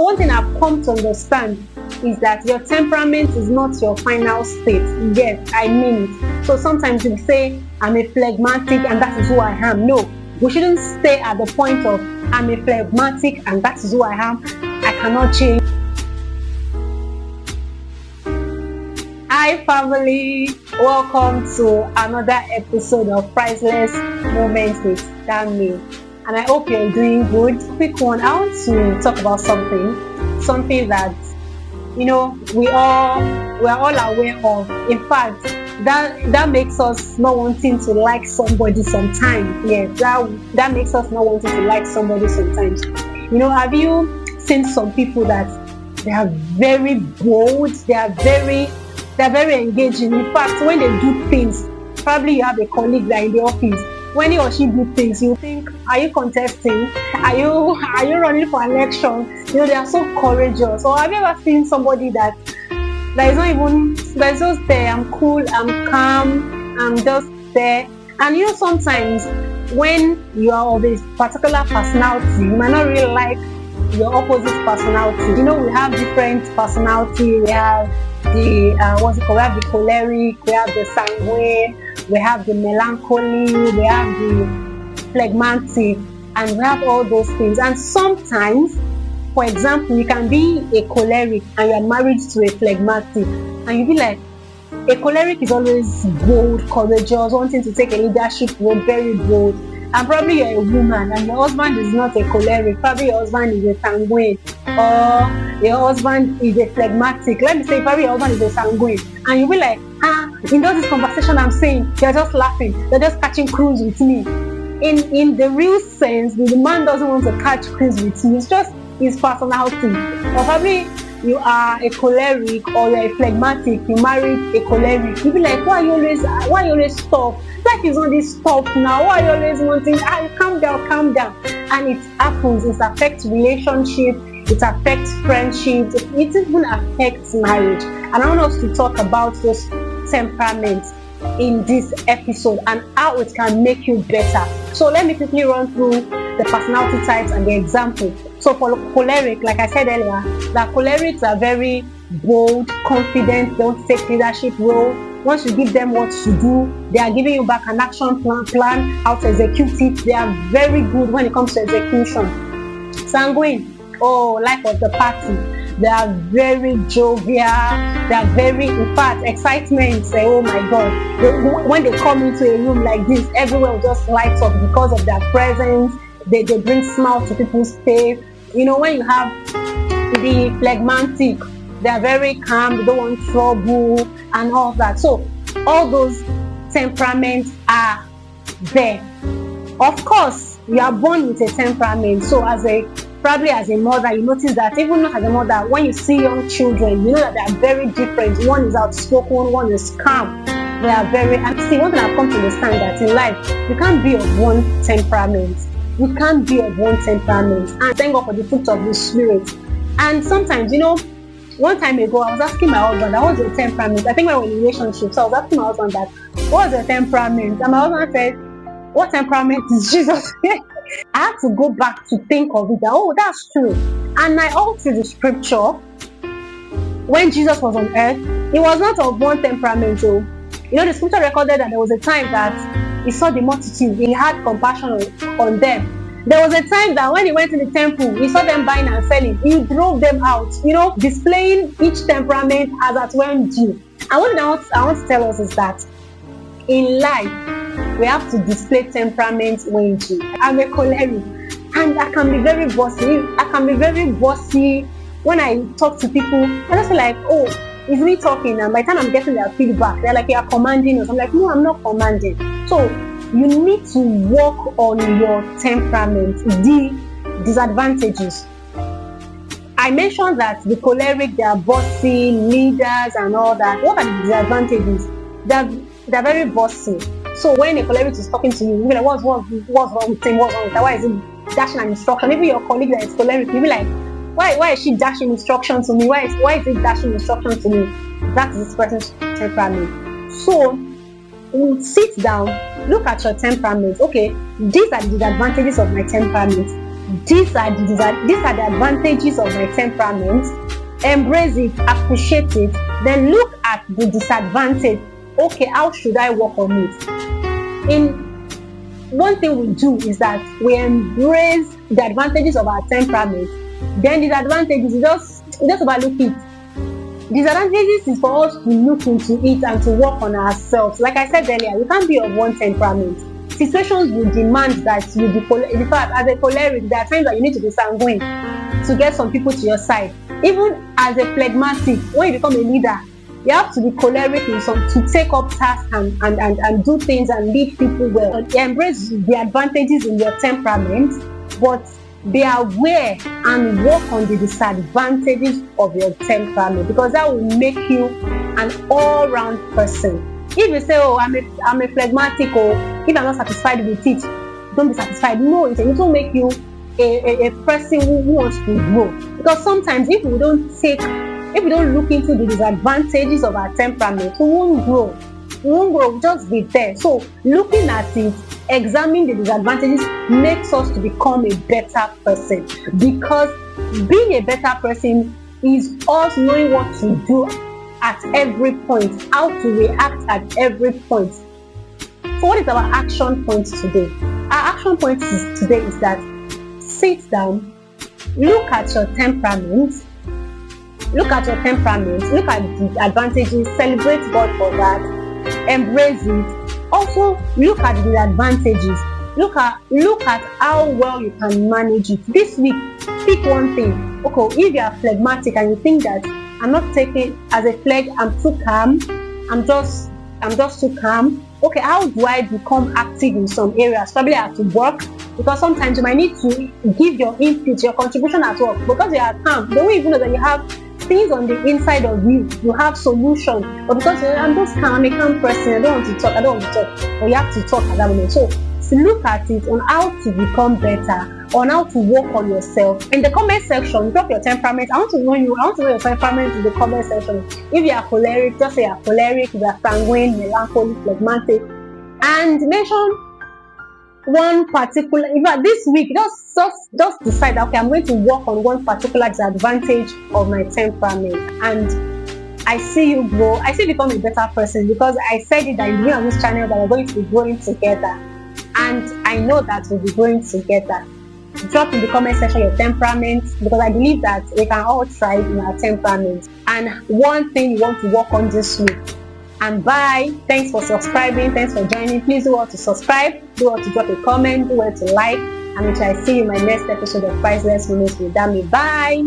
One thing I've come to understand is that your temperament is not your final state. Yes, I mean it. So sometimes you say, I'm a phlegmatic and that is who I am. No, we shouldn't stay at the point of, I'm a phlegmatic and that is who I am. I cannot change. Hi family, welcome to another episode of Priceless Moments with Dami. And I hope you're doing good. Quick one, I want to talk about something that we're all aware of. In fact, that makes us not wanting to like somebody sometimes. Yes, that makes us not wanting to like somebody sometimes. Have you seen some people that they are very bold, they are very engaging. In fact, when they do things, probably you have a colleague that in the office, when he or she do things, you think, are you contesting? Are you running for election? They are so courageous. Or have you ever seen somebody that's just there? I'm cool, I'm calm, I'm just there. And sometimes when you are of a particular personality, you might not really like your opposite personality. We have different personality. We have the we have the choleric, we have the sanguine, we have the melancholic, we have the phlegmatic, and we have all those things. And sometimes, for example, you can be a choleric and you are married to a phlegmatic, and you be like, a choleric is always bold, courageous, wanting to take a leadership role, very bold. And probably you're a woman and your husband is not a choleric. Probably your husband is a sanguine, or your husband is a phlegmatic. Let me say, probably your husband is a sanguine. And you'll be like, in all this conversation I'm saying, they're just laughing. They're just catching cruise with me. In the real sense, the man doesn't want to catch cruise with you. It's just his personality. Or probably you are a choleric or you're a phlegmatic, you married a choleric. You'll be like, why you always stop? Life is not this stop now. Why are you always wanting, calm down. And it happens, it affects relationship, it affects friendships, it even affects marriage. And I want us to talk about those temperaments in this episode and how it can make you better. So let me quickly run through the personality types and the example. So for choleric, like I said earlier, the cholerics are very bold, confident, don't take leadership role. Once you give them what to do, they are giving you back an action plan, how to execute it. They are very good when it comes to execution. Sanguine, life of the party. They are very jovial. They are very, in fact, excitement. Say, oh my God. When they come into a room like this, everywhere will just lights up because of their presence. They bring smile to people's face. When you have the phlegmatic, they are very calm, they don't want trouble and all that. So all those temperaments are there. Of course, you are born with a temperament. So probably as a mother, you notice that even not as a mother, when you see young children, you know that they are very different. One is outspoken, one is calm. They are and see, one thing I've come to understand that in life, you can't be of one temperament. You can't be of one temperament. And thank God for the fruit of the Spirit. And sometimes, one time ago, I was asking my husband, what's your temperament? I think we were in a relationship, so I was asking my husband that, what's your temperament? And my husband said, what temperament is Jesus? I had to go back to think of it. That's true. And I all through the scripture, when Jesus was on earth, he was not of one temperament. So, the scripture recorded that there was a time that he saw the multitude, he had compassion on them. There was a time that when he went to the temple, he saw them buying and selling. He drove them out, displaying each temperament as at when due. And what I want to tell us is that in life, we have to display temperament when due. I'm a choleric, and I can be very bossy. When I talk to people, I just feel like, it's me talking, and by the time I'm getting their feedback, they're like, you're commanding us. I'm like, no, I'm not commanding. So you need to work on your temperament. The disadvantages. I mentioned that the choleric, they are bossy, leaders and all that. What are the disadvantages? They're very bossy. So when a choleric is talking to you, you'll be like, what's wrong with him? What's wrong with that? Why is he dashing an instruction? Maybe your colleague that is choleric, you'll be like, why is she dashing instruction to me? Why is it dashing instruction to me? That is this person's temperament. So sit down, look at your temperament. Okay, these are the disadvantages of my temperament. these are the advantages of my temperament. Embrace it, appreciate it, then look at the disadvantage. Okay, how should I work on it? One thing we do is that we embrace the advantages of our temperament. Then the disadvantages, we just overlook it. Disadvantages is for us to look into it and to work on ourselves. Like I said earlier, you can't be of one temperament. Situations will demand that you be in fact, as a choleric, there are times that you need to be sanguine to get some people to your side. Even as a phlegmatic, when you become a leader, you have to be choleric to take up tasks and do things and lead people well. Embrace the advantages in your temperament, but be aware and work on the disadvantages of your temperament, because that will make you an all-round person. If you say, oh, I'm a phlegmatic, or if I'm not satisfied with it, don't be satisfied. No, it will make you a person who wants to grow. Because sometimes if we don't look into the disadvantages of our temperament, we won't grow. We'll just be there. So looking at it, examining the disadvantages makes us to become a better person. Because being a better person is us knowing what to do at every point, how to react at every point. So what is our action point today? Our action point today is that sit down, look at your temperament, look at the advantages, celebrate God for that, embrace it. Also look at the advantages, look at how well you can manage it. This week, pick one thing. Okay, if you are phlegmatic and you think that I'm not taking as a phleg, I'm too calm, I'm just too calm. Okay, how do I become active in some areas? Probably I have to work, because sometimes you might need to give your input, your contribution at work. Because you are calm, they won't even know that you have things on the inside of you. You have solutions, but because I'm just calm, I'm a calm person, I don't want to talk, but you have to talk at that moment. So look at it on how to become better, on how to work on yourself. In the comment section, drop your temperament. I want to know your temperament in the comment section. If you are choleric, just say you are choleric. If you are sanguine, melancholic, phlegmatic, and mention one particular. In fact, this week, just decide that, okay, I'm going to work on one particular disadvantage of my temperament, and I see you grow. I see you become a better person, because I said it that you on this channel that we're going to be growing together, and I know that we'll be growing together. Drop in the comment section your temperament, because I believe that we can all thrive in our temperament. And one thing you want to work on this week. And bye. Thanks for subscribing. Thanks for joining. Please do want to subscribe. Do want to drop a comment. Do want to like. And until I see you in my next episode of Priceless Moments with Dami. Bye.